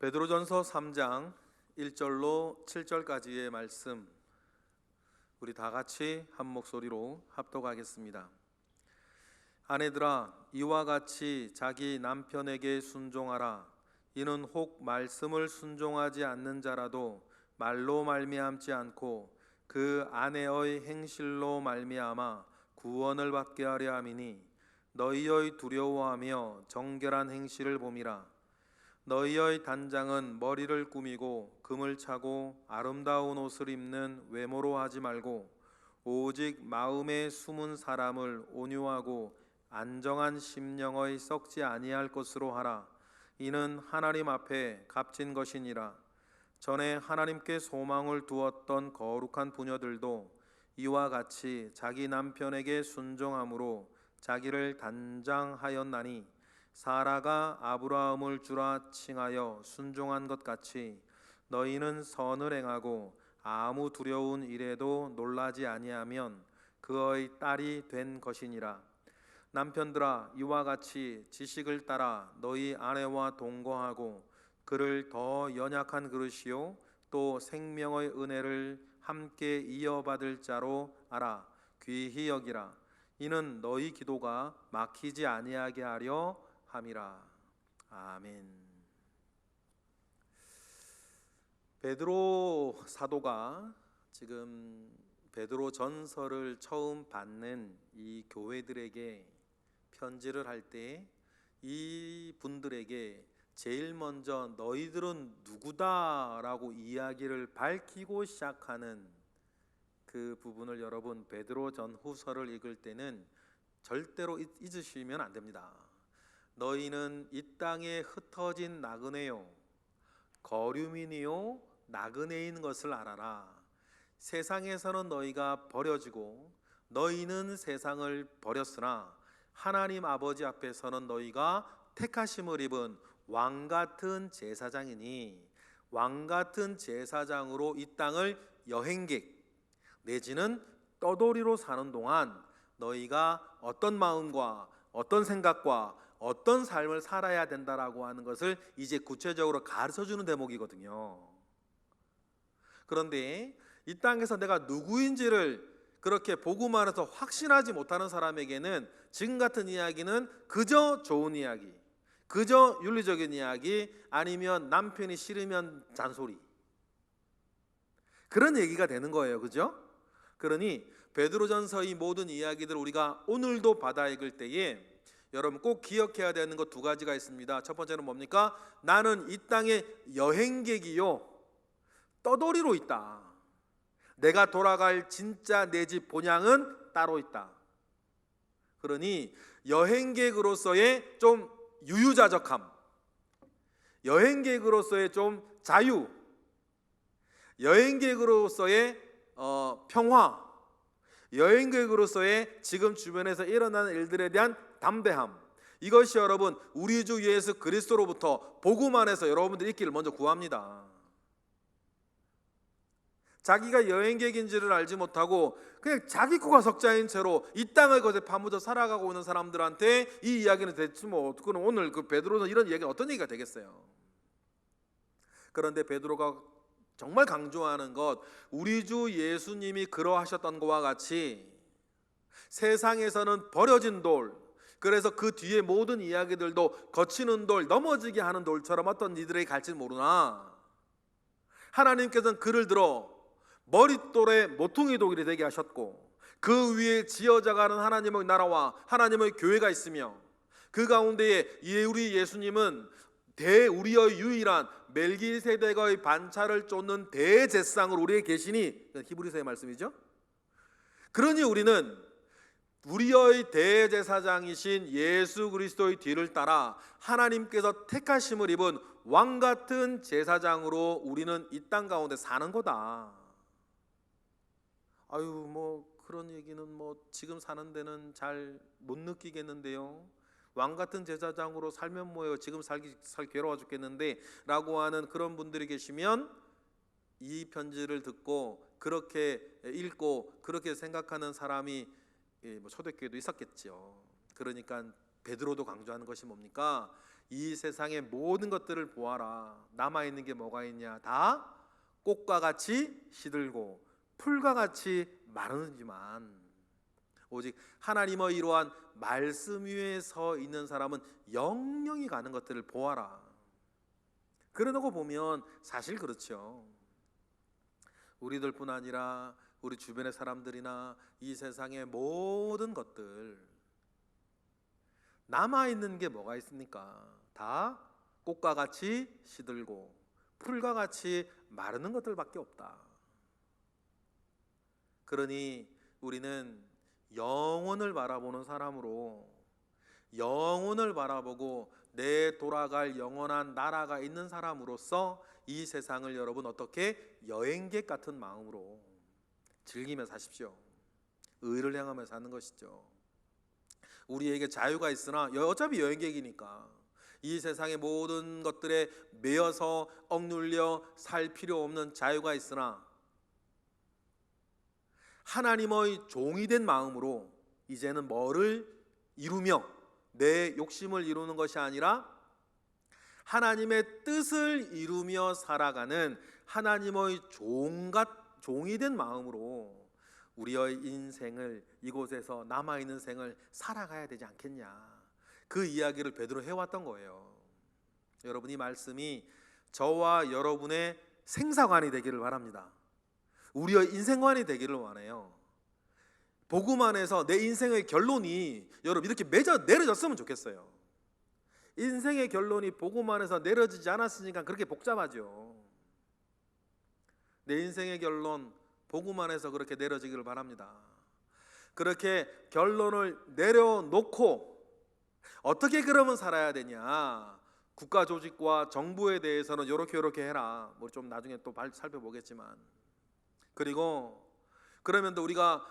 베드로전서 3장 1절로 7절까지의 말씀, 우리 다 같이 한 목소리로 합독하겠습니다. 아내들아, 이와 같이 자기 남편에게 순종하라. 이는 혹 말씀을 순종하지 않는 자라도 말로 말미암지 않고 그 아내의 행실로 말미암아 구원을 받게 하려 함이니, 너희의 두려워하며 정결한 행실을 봄이라. 너희의 단장은 머리를 꾸미고 금을 차고 아름다운 옷을 입는 외모로 하지 말고, 오직 마음에 숨은 사람을 온유하고 안정한 심령의 썩지 아니할 것으로 하라. 이는 하나님 앞에 값진 것이니라. 전에 하나님께 소망을 두었던 거룩한 부녀들도 이와 같이 자기 남편에게 순종함으로 자기를 단장하였나니, 사라가 아브라함을 주라 칭하여 순종한 것 같이 너희는 선을 행하고 아무 두려운 일에도 놀라지 아니하면 그의 딸이 된 것이니라. 남편들아, 이와 같이 지식을 따라 너희 아내와 동거하고 그를 더 연약한 그릇이요 또 생명의 은혜를 함께 이어받을 자로 알아 귀히 여기라. 이는 너희 기도가 막히지 아니하게 하려 함이라. 아멘. 베드로 사도가 지금 베드로 전서를 처음 받는 이 교회들에게 편지를 할 때 이 분들에게 제일 먼저 너희들은 누구다라고 이야기를 밝히고 시작하는 그 부분을 여러분 베드로 전후서를 읽을 때는 절대로 잊으시면 안 됩니다. 너희는 이 땅에 흩어진 나그네요 거류민이요 나그네인 것을 알아라. 세상에서는 너희가 버려지고 너희는 세상을 버렸으나 하나님 아버지 앞에서는 너희가 택하심을 입은 왕같은 제사장이니, 왕같은 제사장으로 이 땅을 여행객 내지는 떠돌이로 사는 동안 너희가 어떤 마음과 어떤 생각과 어떤 삶을 살아야 된다라고 하는 것을 이제 구체적으로 가르쳐주는 대목이거든요. 그런데 이 땅에서 내가 누구인지를 그렇게 복음 안에서 확신하지 못하는 사람에게는 지금 같은 이야기는 그저 좋은 이야기, 그저 윤리적인 이야기, 아니면 남편이 싫으면 잔소리, 그런 얘기가 되는 거예요. 그죠? 그러니 베드로전서 이 모든 이야기들 우리가 오늘도 받아 읽을 때에 여러분 꼭 기억해야 되는 것 두 가지가 있습니다. 첫 번째는 뭡니까? 나는 이 땅의 여행객이요 떠돌이로 있다. 내가 돌아갈 진짜 내 집 본향은 따로 있다. 그러니 여행객으로서의 좀 유유자적함, 여행객으로서의 좀 자유, 여행객으로서의 평화, 여행객으로서의 지금 주변에서 일어나는 일들에 대한 담대함, 이것이 여러분 우리 주 예수 그리스도로부터 복음 안에서 여러분들이 있기를 먼저 구합니다. 자기가 여행객인지를 알지 못하고 그냥 자기 코가 석자인 채로 이 땅을 거기에 파묻어 살아가고 있는 사람들한테 이 이야기는 대체 그건 오늘 그 베드로는 이런 이야기는 어떤 얘기가 되겠어요? 그런데 베드로가 정말 강조하는 것, 우리 주 예수님이 그러하셨던 것과 같이 세상에서는 버려진 돌, 그래서 그 뒤에 모든 이야기들도 거치는 돌, 넘어지게 하는 돌처럼 어떤 이들에게 갈지 모르나 하나님께서는 그를 들어 머릿돌에 모퉁이 돌이 되게 하셨고 그 위에 지어져가는 하나님의 나라와 하나님의 교회가 있으며 그 가운데에 우리 예수님은 우리의 유일한 멜기세덱의 반차를 쫓는 대제사장으로 우리에게 계시니, 히브리서의 말씀이죠. 그러니 우리는 우리의 대제사장이신 예수 그리스도의 뒤를 따라 하나님께서 택하심을 입은 왕같은 제사장으로 우리는 이 땅 가운데 사는 거다. 아유 뭐 그런 얘기는 뭐 지금 사는 데는 잘 못 느끼겠는데요. 왕같은 제사장으로 살면 뭐예요? 지금 살기 괴로워 죽겠는데 라고 하는 그런 분들이 계시면 이 편지를 듣고 그렇게 읽고 그렇게 생각하는 사람이 초대교회도 있었겠죠. 그러니까 베드로도 강조하는 것이 뭡니까? 이 세상의 모든 것들을 보아라. 남아있는 게 뭐가 있냐? 다 꽃과 같이 시들고 풀과 같이 마르지만 오직 하나님의 이러한 말씀 위에 서 있는 사람은 영영이 가는 것들을 보아라. 그러고 보면 사실 그렇죠. 우리들뿐 아니라 우리 주변의 사람들이나 이 세상의 모든 것들 남아있는 게 뭐가 있습니까? 다 꽃과 같이 시들고 풀과 같이 마르는 것들밖에 없다. 그러니 우리는 영혼을 바라보는 사람으로 영혼을 바라보고 내 돌아갈 영원한 나라가 있는 사람으로서 이 세상을 여러분 어떻게 여행객 같은 마음으로 즐기며 사십시오. 의를 향하며 사는 것이죠. 우리에게 자유가 있으나 어차피 여행객이니까 이 세상의 모든 것들에 매여서 억눌려 살 필요 없는 자유가 있으나 하나님의 종이 된 마음으로 이제는 뭐를 이루며 내 욕심을 이루는 것이 아니라 하나님의 뜻을 이루며 살아가는 하나님의 종이 된 마음으로 우리의 인생을 이곳에서 남아있는 생을 살아가야 되지 않겠냐. 그 이야기를 베드로 해왔던 거예요. 여러분, 이 말씀이 저와 여러분의 생사관이 되기를 바랍니다. 우리의 인생관이 되기를 원해요. 복음 안에서 내 인생의 결론이 여러분 이렇게 내려졌으면 좋겠어요. 인생의 결론이 복음 안에서 내려지지 않았으니까 그렇게 복잡하죠. 내 인생의 결론 복음 안에서 그렇게 내려지기를 바랍니다. 그렇게 결론을 내려놓고 어떻게 그러면 살아야 되냐? 국가 조직과 정부에 대해서는 요렇게 해라. 뭐 좀 나중에 또 살펴보겠지만, 그리고 그러면 또 우리가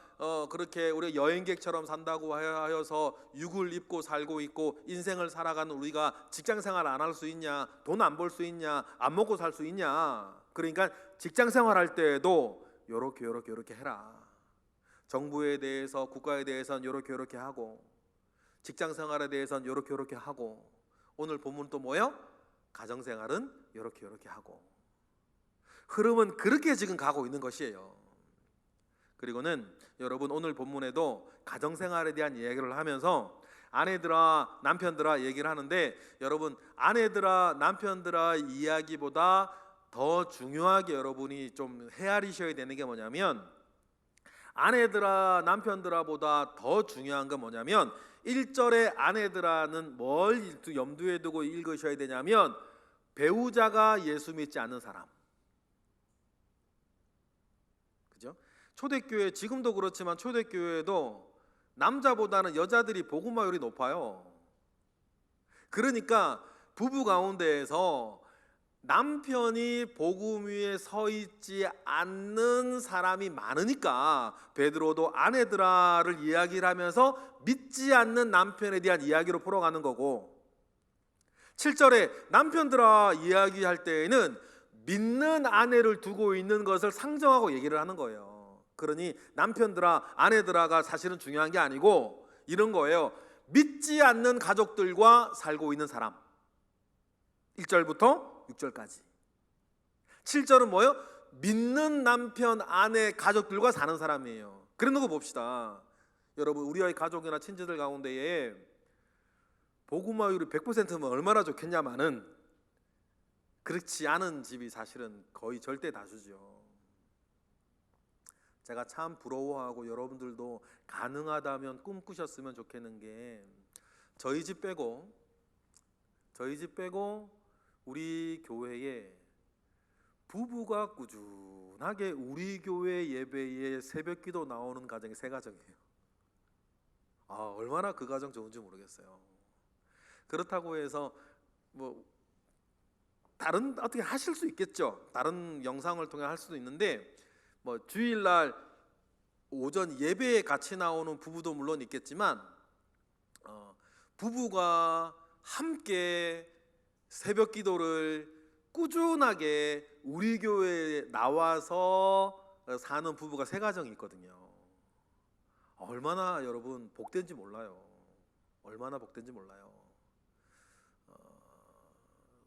그렇게 우리 여행객처럼 산다고 하여서 육을 입고 살고 있고 인생을 살아가는 우리가 직장생활 안 할 수 있냐? 돈 안 벌 수 있냐? 안 먹고 살 수 있냐? 그러니까 직장생활 할 때에도 요렇게 해라. 정부에 대해서 국가에 대해서는 요렇게 하고 직장생활에 대해서는 요렇게 하고 오늘 본문 또 뭐예요? 가정생활은 요렇게 하고 흐름은 그렇게 지금 가고 있는 것이에요. 그리고는 여러분 오늘 본문에도 가정생활에 대한 이야기를 하면서 아내들아 남편들아 얘기를 하는데 여러분 아내들아 남편들아 이야기보다 더 중요하게 여러분이 좀 헤아리셔야 되는 게 뭐냐면 아내들아 남편들아보다 더 중요한 건 뭐냐면 1절에 아내들아는 뭘 염두에 두고 읽으셔야 되냐면 배우자가 예수 믿지 않는 사람, 그죠? 초대교회 지금도 그렇지만 초대교회도 남자보다는 여자들이 복음화율이 높아요. 그러니까 부부 가운데에서 남편이 복음 위에 서 있지 않는 사람이 많으니까 베드로도 아내들아를 이야기를 하면서 믿지 않는 남편에 대한 이야기로 풀어가는 거고 7절에 남편들아 이야기할 때에는 믿는 아내를 두고 있는 것을 상정하고 얘기를 하는 거예요. 그러니 남편들아 아내들아가 사실은 중요한 게 아니고 이런 거예요. 믿지 않는 가족들과 살고 있는 사람 1절부터 6절까지 7절은 뭐예요? 믿는 남편, 아내, 가족들과 사는 사람이에요. 그런 거 봅시다. 여러분 우리의 가족이나 친지들 가운데에 복음화율이 100%면 얼마나 좋겠냐마는 그렇지 않은 집이 사실은 거의 절대 다수죠. 제가 참 부러워하고 여러분들도 가능하다면 꿈꾸셨으면 좋겠는 게 저희 집 빼고 우리 교회에 부부가 꾸준하게 우리 교회 예배에 새벽기도 나오는 가정이 3가정이에요. 얼마나 그 가정 좋은지 모르겠어요. 그렇다고 해서 뭐 다른 어떻게 하실 수 있겠죠. 다른 영상을 통해 할 수도 있는데 뭐 주일날 오전 예배에 같이 나오는 부부도 물론 있겠지만 부부가 함께 새벽 기도를 꾸준하게 우리 교회에 나와서 사는 부부가 3가정이 있거든요. 얼마나 여러분 복된지 몰라요. 얼마나 복된지 몰라요.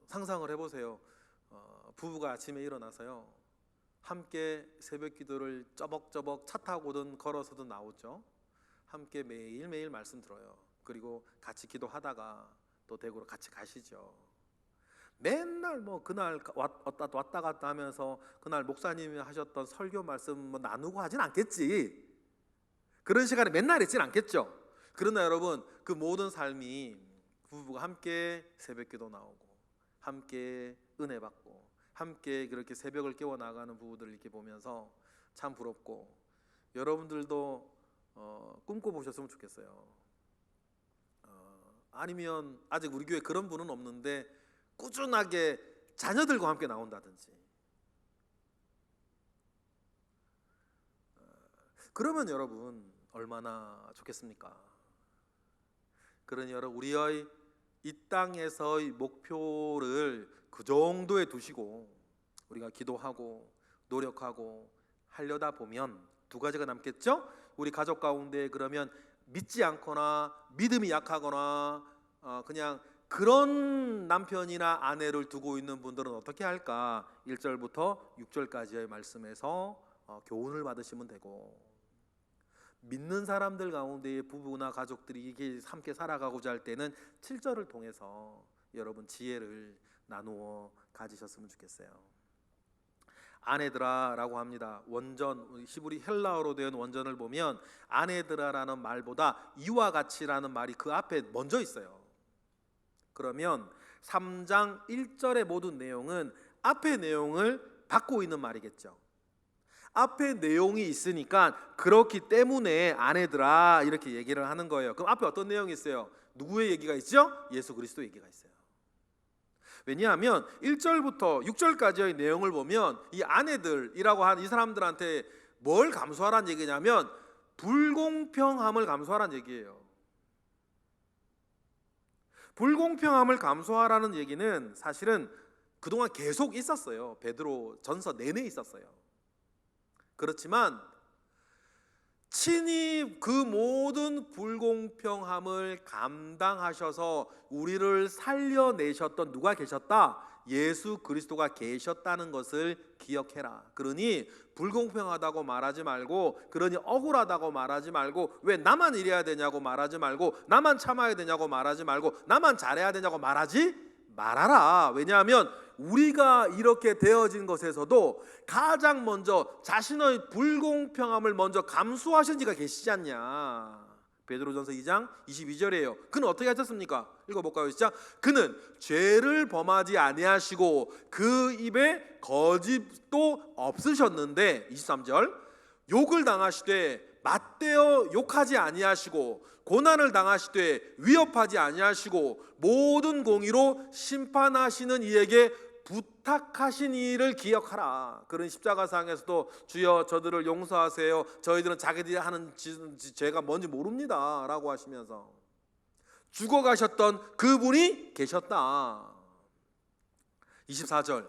상상을 해보세요. 부부가 아침에 일어나서요, 함께 새벽 기도를 쩌벅쩌벅 차 타고든 걸어서든 나오죠. 함께 매일매일 말씀 들어요. 그리고 같이 기도하다가 또 대구로 같이 가시죠. 맨날 뭐 그날 왔다 갔다 하면서 그날 목사님이 하셨던 설교 말씀 뭐 나누고 하진 않겠지. 그런 시간에 맨날 있진 않겠죠. 그러나 여러분, 그 모든 삶이 부부가 함께 새벽 기도 나오고 함께 은혜 받고 함께 그렇게 새벽을 깨워 나가는 부부들을 이렇게 보면서 참 부럽고, 여러분들도 꿈꿔보셨으면 좋겠어요. 아니면 아직 우리 교회 그런 분은 없는데 꾸준하게 자녀들과 함께 나온다든지. 그러면 여러분 얼마나 좋겠습니까? 그러니 여러분, 우리의 이 땅에서의 목표를 그 정도에 두시고 우리가 기도하고 노력하고 하려다 보면 두 가지가 남겠죠? 우리 가족 가운데 그러면 믿지 않거나 믿음이 약하거나 그냥 그런 남편이나 아내를 두고 있는 분들은 어떻게 할까? 1절부터 6절까지의 말씀에서 교훈을 받으시면 되고, 믿는 사람들 가운데의 부부나 가족들이 이게 함께 살아가고자 할 때는 7절을 통해서 여러분 지혜를 나누어 가지셨으면 좋겠어요. 아내들아라고 합니다. 원전, 히브리 헬라어로 된 원전을 보면 아내들아라는 말보다 이와 같이라는 말이 그 앞에 먼저 있어요. 그러면 3장 1절의 모든 내용은 앞의 내용을 받고 있는 말이겠죠. 앞에 내용이 있으니까 그렇기 때문에 아내들아 이렇게 얘기를 하는 거예요. 그럼 앞에 어떤 내용이 있어요? 누구의 얘기가 있죠? 예수 그리스도 얘기가 있어요. 왜냐하면 1절부터 6절까지의 내용을 보면 이 아내들이라고 하는 이 사람들한테 뭘 감수하라는 얘기냐면 불공평함을 감수하라는 얘기예요. 불공평함을 감수하라는 얘기는 사실은 그동안 계속 있었어요. 베드로 전서 내내 있었어요. 그렇지만 친히 그 모든 불공평함을 감당하셔서 우리를 살려내셨던 누가 계셨다? 예수 그리스도가 계셨다는 것을 기억해라. 그러니 불공평하다고 말하지 말고, 그러니 억울하다고 말하지 말고, 왜 나만 이래야 되냐고 말하지 말고, 나만 참아야 되냐고 말하지 말고, 나만 잘해야 되냐고 말하지 말아라. 왜냐하면 우리가 이렇게 되어진 것에서도 가장 먼저 자신의 불공평함을 먼저 감수하신 이가 계시지 않냐. 베드로전서 2장 22절이에요. 그는 어떻게 하셨습니까? 읽어볼까요? 시작. 그는 죄를 범하지 아니하시고 그 입에 거짓도 없으셨는데, 23절, 욕을 당하시되 맞대어 욕하지 아니하시고 고난을 당하시되 위협하지 아니하시고 모든 공의로 심판하시는 이에게 부탁하신 일을 기억하라. 그런 십자가상에서도 주여 저들을 용서하세요, 저희들은 자기들이 하는 죄가 뭔지 모릅니다 라고 하시면서 죽어가셨던 그분이 계셨다. 24절,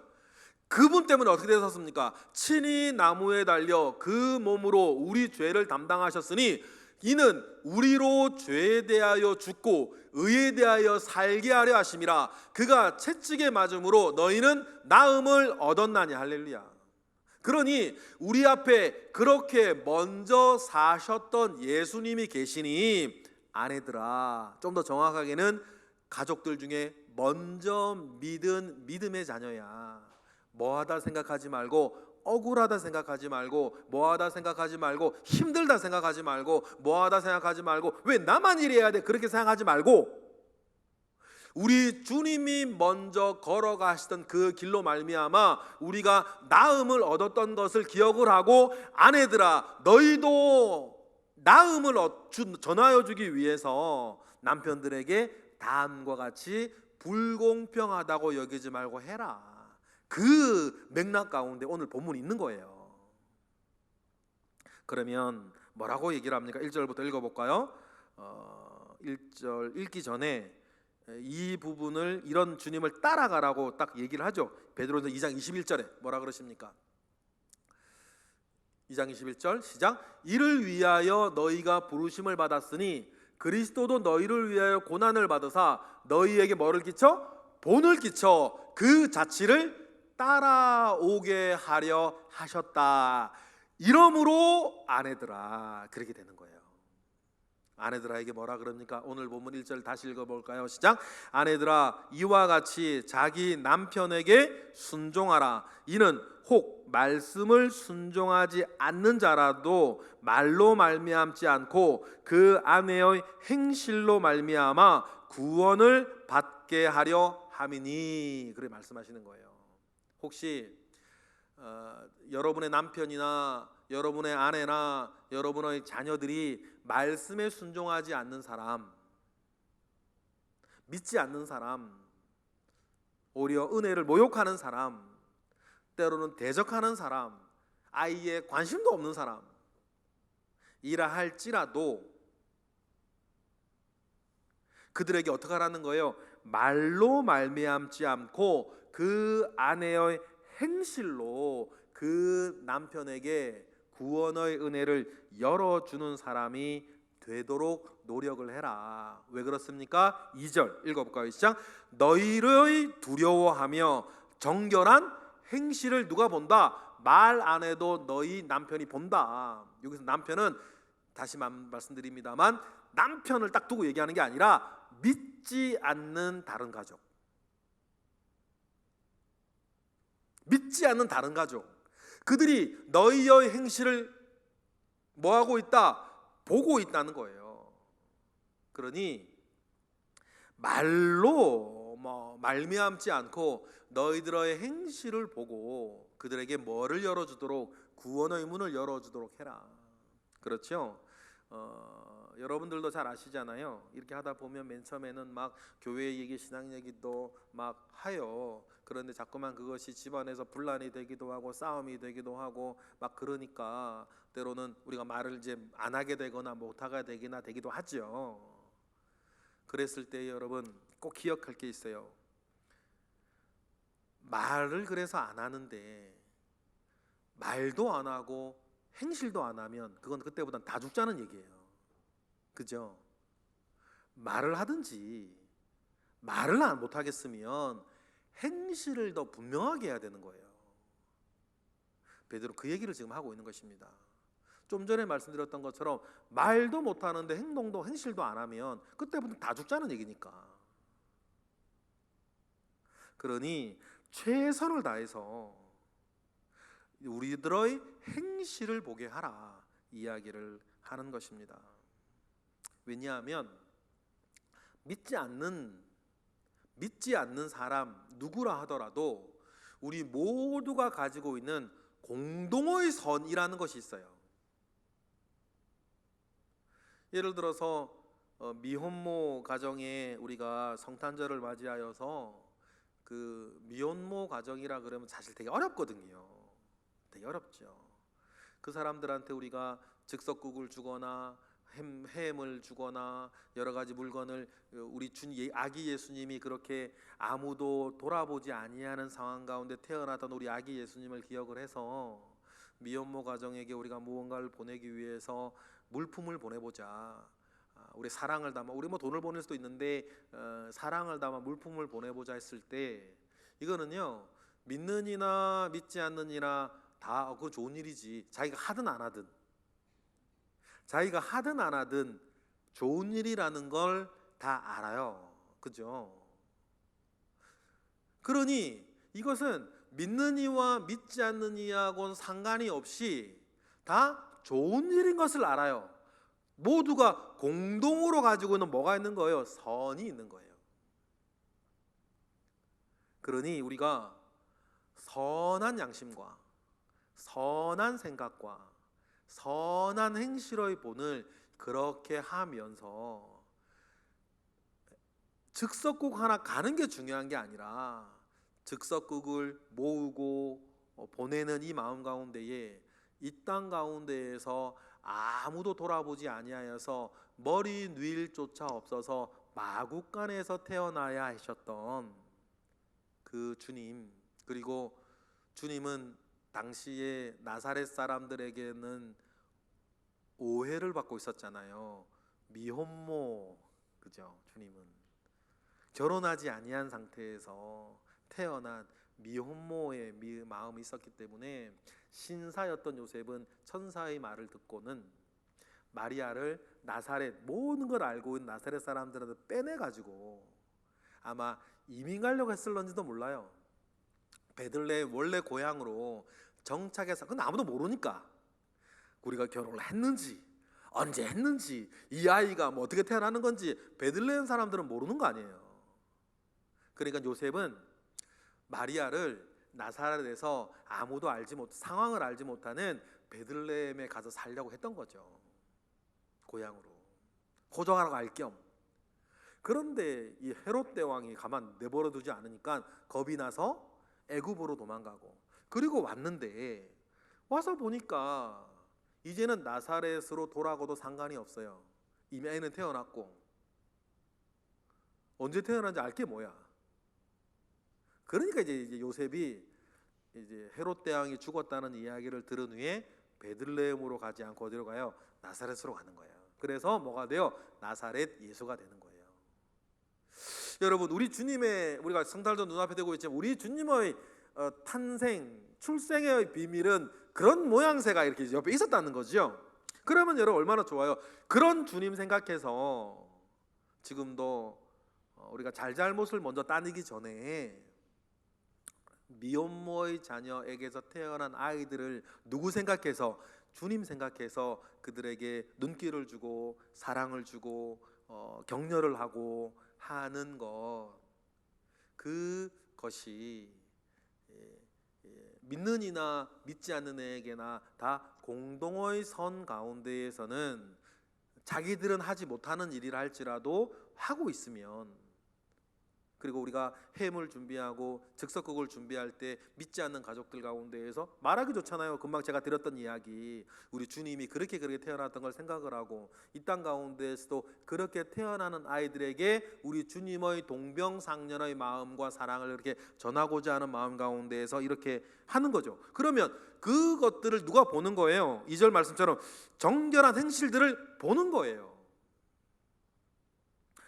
그분 때문에 어떻게 되셨습니까? 친히 나무에 달려 그 몸으로 우리 죄를 담당하셨으니 이는 우리로 죄에 대하여 죽고 의에 대하여 살게 하려 하심이라. 그가 채찍에 맞음으로 너희는 나음을 얻었나니. 할렐루야. 그러니 우리 앞에 그렇게 먼저 사셨던 예수님이 계시니 아내들아, 좀 더 정확하게는 가족들 중에 먼저 믿은 믿음의 자녀야. 뭐하다 생각하지 말고, 억울하다 생각하지 말고, 뭐하다 생각하지 말고, 힘들다 생각하지 말고, 뭐하다 생각하지 말고, 왜 나만 이래야 돼 그렇게 생각하지 말고, 우리 주님이 먼저 걸어가시던 그 길로 말미암아 우리가 나음을 얻었던 것을 기억을 하고, 아내들아 너희도 나음을 전하여 주기 위해서 남편들에게 다음과 같이 불공평하다고 여기지 말고 해라. 그 맥락 가운데 오늘 본문이 있는 거예요. 그러면 뭐라고 얘기를 합니까? 1절부터 읽어볼까요? 1절 읽기 전에 이 부분을, 이런 주님을 따라가라고 딱 얘기를 하죠. 베드로전서 2장 21절에 뭐라 그러십니까? 2장 21절 시작. 이를 위하여 너희가 부르심을 받았으니 그리스도도 너희를 위하여 고난을 받으사 너희에게 뭐를 끼쳐? 본을 끼쳐 그 자취를 따라오게 하려 하셨다. 이러므로 아내들아, 그렇게 되는 거예요. 아내들아에게 뭐라 그럽니까? 오늘 본문 1절 다시 읽어볼까요? 시작. 아내들아, 이와 같이 자기 남편에게 순종하라. 이는 혹 말씀을 순종하지 않는 자라도 말로 말미암지 않고 그 아내의 행실로 말미암아 구원을 받게 하려 함이니. 그렇게 말씀하시는 거예요. 혹시 여러분의 남편이나 여러분의 아내나 여러분의 자녀들이 말씀에 순종하지 않는 사람, 믿지 않는 사람, 오히려 은혜를 모욕하는 사람, 때로는 대적하는 사람, 아이에 관심도 없는 사람 이라 할지라도 그들에게 어떻게 하라는 거예요? 말로 말미암지 않고 그 아내의 행실로 그 남편에게 구원의 은혜를 열어주는 사람이 되도록 노력을 해라. 왜 그렇습니까? 2절 읽어볼까요? 시작. 너희를 두려워하며 정결한 행실을 누가 본다? 말 안 해도 너희 남편이 본다. 여기서 남편은 다시 말씀드립니다만 남편을 딱 두고 얘기하는 게 아니라 믿지 않는 다른 가족, 믿지 않는 다른 가족, 그들이 너희의 행실을 뭐하고 있다? 보고 있다는 거예요. 그러니 말로 말미암지 않고 너희들의 행실을 보고 그들에게 뭐를 열어주도록, 구원의 문을 열어주도록 해라. 그렇죠? 여러분들도 잘 아시잖아요. 이렇게 하다 보면 맨 처음에는 막 교회 얘기, 신앙 얘기도 막 하요. 그런데 자꾸만 그것이 집안에서 분란이 되기도 하고 싸움이 되기도 하고 막 그러니까 때로는 우리가 말을 이제 안 하게 되거나 못하게 되기도 하죠. 그랬을 때 여러분 꼭 기억할 게 있어요. 말을 그래서 안 하는데 말도 안 하고 행실도 안 하면 그건 그때보단 다 죽자는 얘기예요. 그죠? 말을 하든지 말을 못 하겠으면 행실을 더 분명하게 해야 되는 거예요. 베드로 그 얘기를 지금 하고 있는 것입니다. 좀 전에 말씀드렸던 것처럼 말도 못 하는데 행동도 행실도 안 하면 그때부터 다 죽자는 얘기니까. 그러니 최선을 다해서 우리들의 행실을 보게 하라 이야기를 하는 것입니다. 왜냐하면 믿지 않는 사람 누구라 하더라도 우리 모두가 가지고 있는 공동의 선이라는 것이 있어요. 예를 들어서 미혼모 가정에 우리가 성탄절을 맞이하여서 그 미혼모 가정이라 그러면 사실 되게 어렵거든요. 되게 어렵죠. 그 사람들한테 우리가 즉석국을 주거나 햄을 주거나 여러 가지 물건을, 우리 아기 예수님이 그렇게 아무도 돌아보지 아니하는 상황 가운데 태어나던 우리 아기 예수님을 기억을 해서 미혼모 가정에게 우리가 무언가를 보내기 위해서 물품을 보내보자. 우리 사랑을 담아, 우리 뭐 돈을 보낼 수도 있는데 사랑을 담아 물품을 보내보자 했을 때 이거는요, 믿느니나 믿지 않느니나 다 그건 좋은 일이지. 자기가 하든 안 하든 좋은 일이라는 걸 다 알아요. 그죠? 그러니 이것은 믿느니와 믿지 않느니하고는 상관이 없이 다 좋은 일인 것을 알아요. 모두가 공동으로 가지고 있는 뭐가 있는 거예요? 선이 있는 거예요. 그러니 우리가 선한 양심과 선한 생각과 선한 행실의 본을 그렇게 하면서 즉석국 하나 가는 게 중요한 게 아니라 즉석국을 모으고 보내는 이 마음 가운데에 이 땅 가운데에서 아무도 돌아보지 아니하여서 머리 뉘일조차 없어서 마국간에서 태어나야 하셨던 그 주님, 그리고 주님은 당시에 나사렛 사람들에게는 오해를 받고 있었잖아요. 미혼모, 그죠? 주님은 결혼하지 아니한 상태에서 태어난 미혼모의 마음이 있었기 때문에 신사였던 요셉은 천사의 말을 듣고는 마리아를 나사렛, 모든 걸 알고 있는 나사렛 사람들한테 빼내가지고 아마 이민 가려고 했을런지도 몰라요. 베들레헴 원래 고향으로 정착해서, 근데 아무도 모르니까 우리가 결혼을 했는지 언제 했는지 이 아이가 뭐 어떻게 태어나는 건지 베들레헴 사람들은 모르는 거 아니에요. 그러니까 요셉은 마리아를 나사렛에서 아무도 상황을 알지 못하는 베들레헴에 가서 살려고 했던 거죠. 고향으로 호적하라고 알 겸. 그런데 이 헤롯 대왕이 가만 내버려 두지 않으니까 겁이 나서 애굽으로 도망가고, 그리고 왔는데 와서 보니까 이제는 나사렛으로 돌아가도 상관이 없어요. 이미 애는 태어났고 언제 태어난지 알 게 뭐야. 그러니까 이제 요셉이 이제 헤롯 대왕이 죽었다는 이야기를 들은 후에 베들레헴으로 가지 않고 어디로 가요? 나사렛으로 가는 거예요. 그래서 뭐가 돼요? 나사렛 예수가 되는 거예요. 여러분, 우리 주님의, 우리가 성달도 눈앞에 되고 있지만 우리 주님의 탄생, 출생의 비밀은 그런 모양새가 이렇게 옆에 있었다는 거죠. 그러면 여러분 얼마나 좋아요. 그런 주님 생각해서 지금도 우리가 잘잘못을 먼저 따지기 전에 미혼모의 자녀에게서 태어난 아이들을 누구 생각해서? 주님 생각해서 그들에게 눈길을 주고 사랑을 주고 격려를 하고 하는 것, 그것이 믿는 이나 믿지 않는 에게나 다 공동의 선 가운데에서는 자기들은 하지 못하는 일이라 할지라도 하고 있으면, 그리고 우리가 해물 준비하고 즉석국을 준비할 때 믿지 않는 가족들 가운데에서 말하기 좋잖아요. 금방 제가 드렸던 이야기, 우리 주님이 그렇게 태어났던 걸 생각을 하고 이 땅 가운데에서도 그렇게 태어나는 아이들에게 우리 주님의 동병상련의 마음과 사랑을 이렇게 전하고자 하는 마음 가운데에서 이렇게 하는 거죠. 그러면 그것들을 누가 보는 거예요? 2절 말씀처럼 정결한 행실들을 보는 거예요.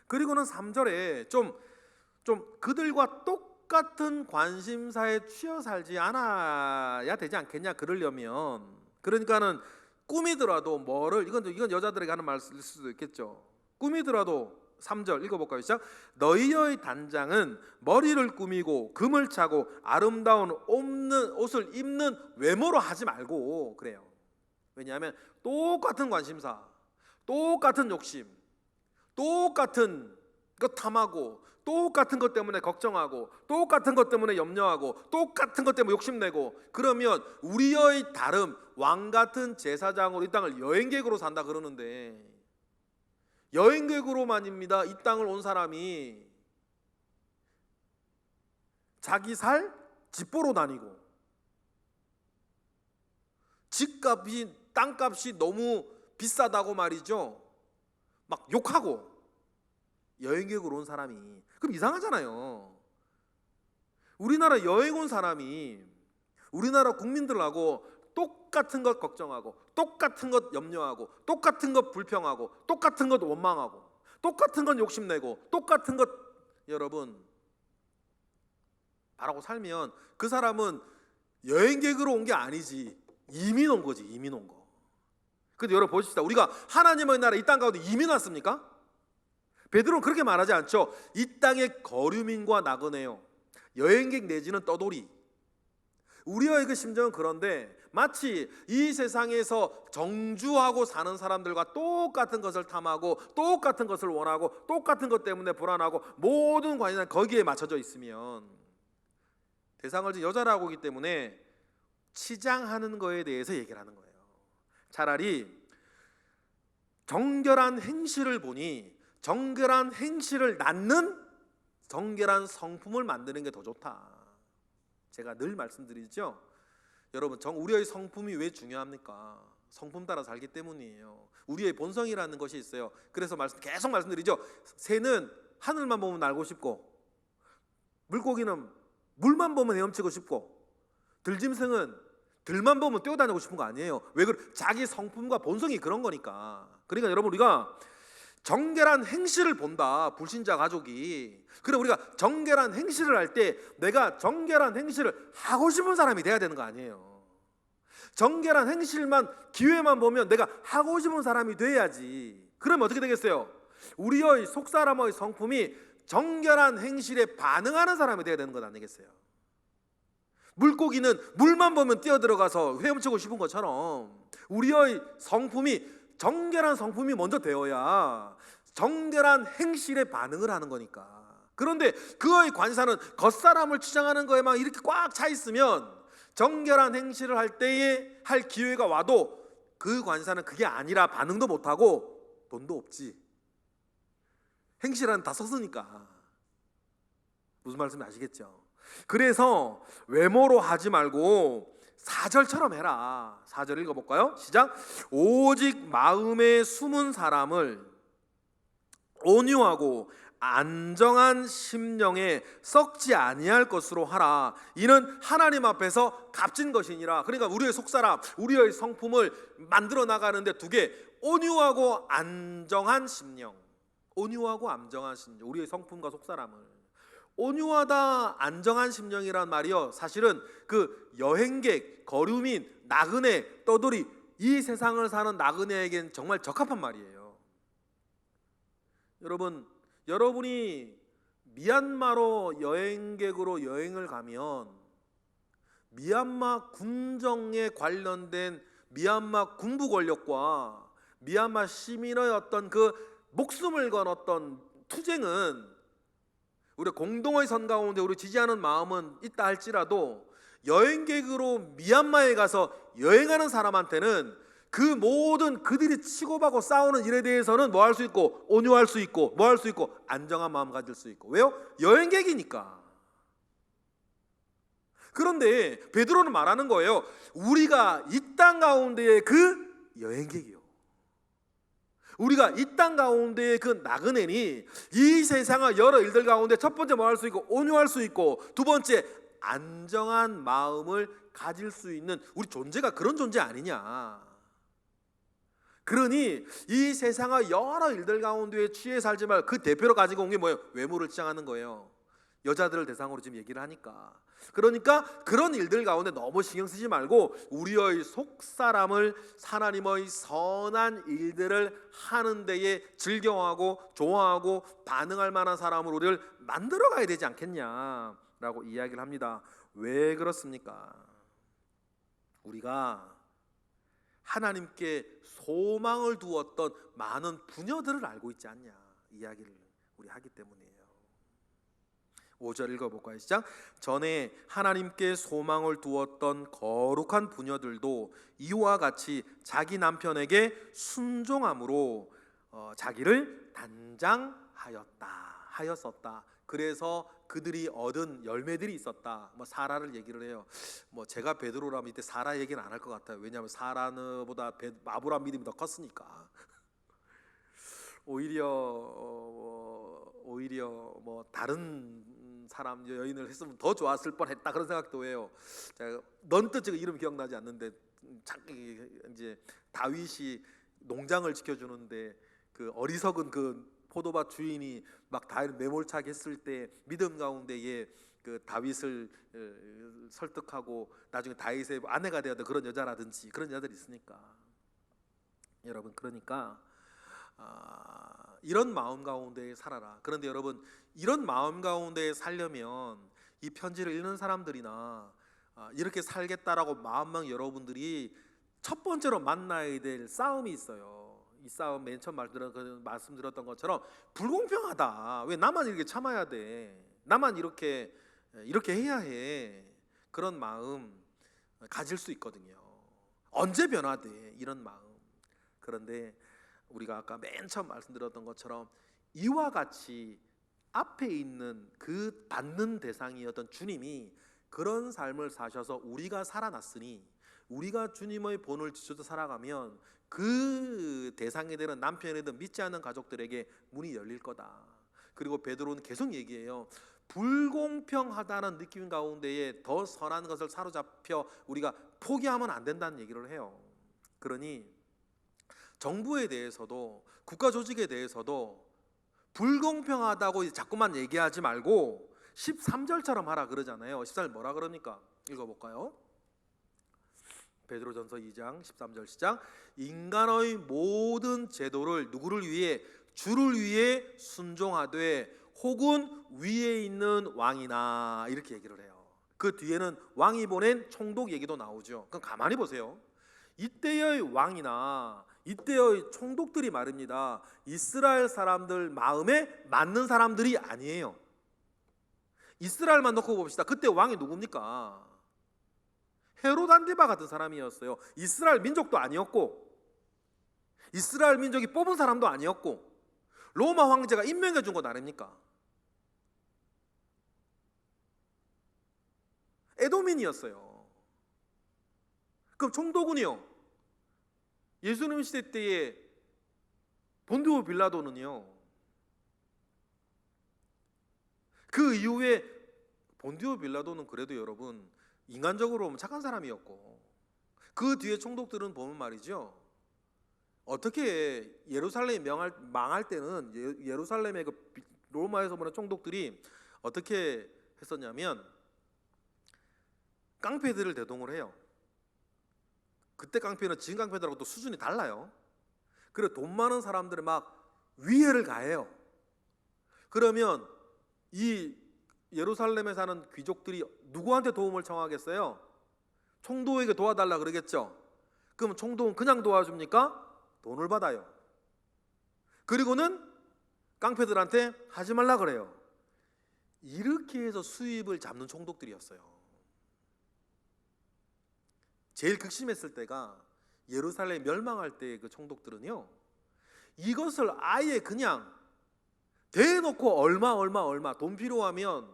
그리고는 3절에 좀 그들과 똑같은 관심사에 취해 살지 않아야 되지 않겠냐. 그러려면, 그러니까는 꿈이더라도 뭐를, 이건 여자들에게 하는 말일 수도 있겠죠. 꿈이더라도 3절 읽어볼까요? 시작. 너희의 단장은 머리를 꾸미고 금을 차고 아름다운 옷을 입는 외모로 하지 말고 그래요. 왜냐하면 똑같은 관심사, 똑같은 욕심, 똑같은 것 탐하고 똑같은 것 때문에 걱정하고 똑같은 것 때문에 염려하고 똑같은 것 때문에 욕심내고, 그러면 우리의 다름, 왕같은 제사장으로 이 땅을 여행객으로 산다 그러는데, 여행객으로만입니다. 이 땅을 온 사람이 자기 살 집보러 다니고 집값이, 땅값이 너무 비싸다고 말이죠, 막 욕하고 여행객으로 온 사람이, 그럼 이상하잖아요. 우리나라 여행 온 사람이 우리나라 국민들하고 똑같은 것 걱정하고 똑같은 것 염려하고 똑같은 것 불평하고 똑같은 것 원망하고 똑같은 것 욕심내고 똑같은 것, 여러분, 바라고 살면 그 사람은 여행객으로 온 게 아니지 이민 온 거지, 이민 온 거. 근데 여러분 보십시다. 우리가 하나님의 나라 이 땅 가운데 이민 왔습니까? 베드로는 그렇게 말하지 않죠. 이 땅의 거류민과 나그네요, 여행객 내지는 떠돌이. 우리의 그 심정은 그런데 마치 이 세상에서 정주하고 사는 사람들과 똑같은 것을 탐하고 똑같은 것을 원하고 똑같은 것 때문에 불안하고 모든 관심은 거기에 맞춰져 있으면, 대상을 지금 여자라고 하기 때문에 치장하는 거에 대해서 얘기를 하는 거예요. 차라리 정결한 행실을 보니 정결한 행실을 낳는 정결한 성품을 만드는 게 더 좋다. 제가 늘 말씀드리죠. 여러분, 우리의 성품이 왜 중요합니까? 성품 따라 살기 때문이에요. 우리의 본성이라는 것이 있어요. 그래서 계속 말씀드리죠. 새는 하늘만 보면 날고 싶고, 물고기는 물만 보면 헤엄치고 싶고, 들짐승은 들만 보면 뛰어다니고 싶은 거 아니에요. 왜 그래? 자기 성품과 본성이 그런 거니까. 그러니까 여러분, 우리가 정결한 행실을 본다, 불신자 가족이. 그래, 우리가 정결한 행실을 할 때 내가 정결한 행실을 하고 싶은 사람이 돼야 되는 거 아니에요. 정결한 행실만, 기회만 보면 내가 하고 싶은 사람이 돼야지. 그러면 어떻게 되겠어요? 우리의 속사람의 성품이 정결한 행실에 반응하는 사람이 돼야 되는 것 아니겠어요? 물고기는 물만 보면 뛰어들어가서 헤엄치고 싶은 것처럼 우리의 성품이 정결한 성품이 먼저 되어야 정결한 행실에 반응을 하는 거니까. 그런데 그의 관사는 겉사람을 치장하는 거에만 이렇게 꽉 차 있으면 정결한 행실을 할 때에 할 기회가 와도 그 관사는 그게 아니라 반응도 못하고 돈도 없지. 행실은 다 썼으니까. 무슨 말씀인지 아시겠죠? 그래서 외모로 하지 말고 4절처럼 해라. 4절 읽어볼까요? 시작. 오직 마음에 숨은 사람을 온유하고 안정한 심령에 썩지 아니할 것으로 하라. 이는 하나님 앞에서 값진 것이니라. 그러니까 우리의 속사람, 우리의 성품을 만들어 나가는데 두 개, 온유하고 안정한 심령. 온유하고 안정한 심령, 우리의 성품과 속사람을. 온유하다, 안정한 심령이란 말이요, 사실은 그 여행객, 거류민, 나그네, 떠돌이, 이 세상을 사는 나그네에겐 정말 적합한 말이에요. 여러분이 미얀마로 여행객으로 여행을 가면 미얀마 군정에 관련된 미얀마 군부 권력과 미얀마 시민의 어떤 그 목숨을 건 어떤 투쟁은 우리 공동의 선 가운데 우리 지지하는 마음은 있다 할지라도 여행객으로 미얀마에 가서 여행하는 사람한테는 그 모든 그들이 치고받고 싸우는 일에 대해서는 뭐 할 수 있고 온유할 수 있고 뭐 할 수 있고 안정한 마음 가질 수 있고. 왜요? 여행객이니까. 그런데 베드로는 말하는 거예요. 우리가 이 땅 가운데의 그 여행객이요, 우리가 이 땅 가운데의 그 나그네니 이 세상의 여러 일들 가운데 첫 번째 뭐 할 수 있고 온유할 수 있고 두 번째 안정한 마음을 가질 수 있는 우리 존재가 그런 존재 아니냐. 그러니 이 세상의 여러 일들 가운데 취해 살지 말고 그 대표로 가지고 온 게 뭐예요? 외모를 치장하는 거예요. 여자들을 대상으로 지금 얘기를 하니까. 그러니까 그런 일들 가운데 너무 신경 쓰지 말고 우리의 속사람을 하나님의 선한 일들을 하는 데에 즐겨하고 좋아하고 반응할 만한 사람으로 우리를 만들어 가야 되지 않겠냐라고 이야기를 합니다. 왜 그렇습니까? 우리가 하나님께 소망을 두었던 많은 부녀들을 알고 있지 않냐, 이야기를 우리 하기 때문이에요. 5절 읽어볼까요? 시작. 전에 하나님께 소망을 두었던 거룩한 부녀들도 이와 같이 자기 남편에게 순종함으로 자기를 단장하였었다. 그래서 그들이 얻은 열매들이 있었다. 사라를 얘기를 해요. 제가 베드로라면 이때 사라 얘기는 안 할 것 같아요. 왜냐하면 사라보다 아브라함 믿음이 더 컸으니까. 오히려 다른 사람 여인을 했으면 더 좋았을 뻔했다, 그런 생각도 해요. 제가 넌뜻 지금 이름 기억나지 않는데 이제 다윗이 농장을 지켜주는데 그 어리석은 그 포도밭 주인이 막 다윗을 매몰차게 했을 때 믿음 가운데에 그 다윗을 설득하고 나중에 다윗의 아내가 되었던 그런 여자라든지 그런 여자들이 있으니까. 여러분, 그러니까 이런 마음 가운데 살아라. 그런데 여러분, 이런 마음 가운데 살려면 이 편지를 읽는 사람들이나 이렇게 살겠다라고 마음먹은 여러분들이 첫 번째로 만나야 될 싸움이 있어요. 이 싸움 맨 처음 말씀드렸던 것처럼 불공평하다. 왜 나만 이렇게 참아야 돼? 나만 이렇게 해야 해? 그런 마음 가질 수 있거든요. 언제 변화돼? 이런 마음. 그런데 우리가 아까 맨 처음 말씀드렸던 것처럼 이와 같이 앞에 있는 그 받는 대상이었던 주님이 그런 삶을 사셔서 우리가 살아났으니 우리가 주님의 본을 지켜서 살아가면 그 대상이 되는 남편이든 믿지 않는 가족들에게 문이 열릴 거다. 그리고 베드로는 계속 얘기해요. 불공평하다는 느낌 가운데에 더 선한 것을 사로잡혀 우리가 포기하면 안 된다는 얘기를 해요. 그러니 정부에 대해서도 국가 조직에 대해서도 불공평하다고 자꾸만 얘기하지 말고 13절처럼 하라 그러잖아요. 14절 뭐라 그럽니까? 읽어볼까요? 베드로전서 2장 13절 시작. 인간의 모든 제도를 누구를 위해? 주를 위해 순종하되 혹은 위에 있는 왕이나, 이렇게 얘기를 해요. 그 뒤에는 왕이 보낸 총독 얘기도 나오죠. 그럼 가만히 보세요. 이때의 왕이나 이때의 총독들이 말입니다, 이스라엘 사람들 마음에 맞는 사람들이 아니에요. 이스라엘만 놓고 봅시다. 그때 왕이 누굽니까? 헤롯 안티바 같은 사람이었어요. 이스라엘 민족도 아니었고, 이스라엘 민족이 뽑은 사람도 아니었고, 로마 황제가 임명해 준 것 아닙니까? 에도민이었어요. 그럼 총독은요? 예수님 시대 때의 본디오 빌라도는요? 그 이후에 본디오 빌라도는 그래도 여러분 인간적으로 보면 착한 사람이었고, 그 뒤에 총독들은 보면 말이죠, 어떻게 예루살렘이 망할 때는 예루살렘의 그 로마에서 보낸 총독들이 어떻게 했었냐면 깡패들을 대동을 해요. 그때 깡패는 지금 깡패들하고 또 수준이 달라요. 그래서 돈 많은 사람들을 막 위해를 가해요. 그러면 이 예루살렘에 사는 귀족들이 누구한테 도움을 청하겠어요? 총독에게 도와달라 그러겠죠. 그럼 총독은 그냥 도와줍니까? 돈을 받아요. 그리고는 깡패들한테 하지 말라 그래요. 이렇게 해서 수입을 잡는 총독들이었어요. 제일 극심했을 때가 예루살렘 멸망할 때 그 총독들은요, 이것을 아예 그냥 대놓고 얼마 돈 필요하면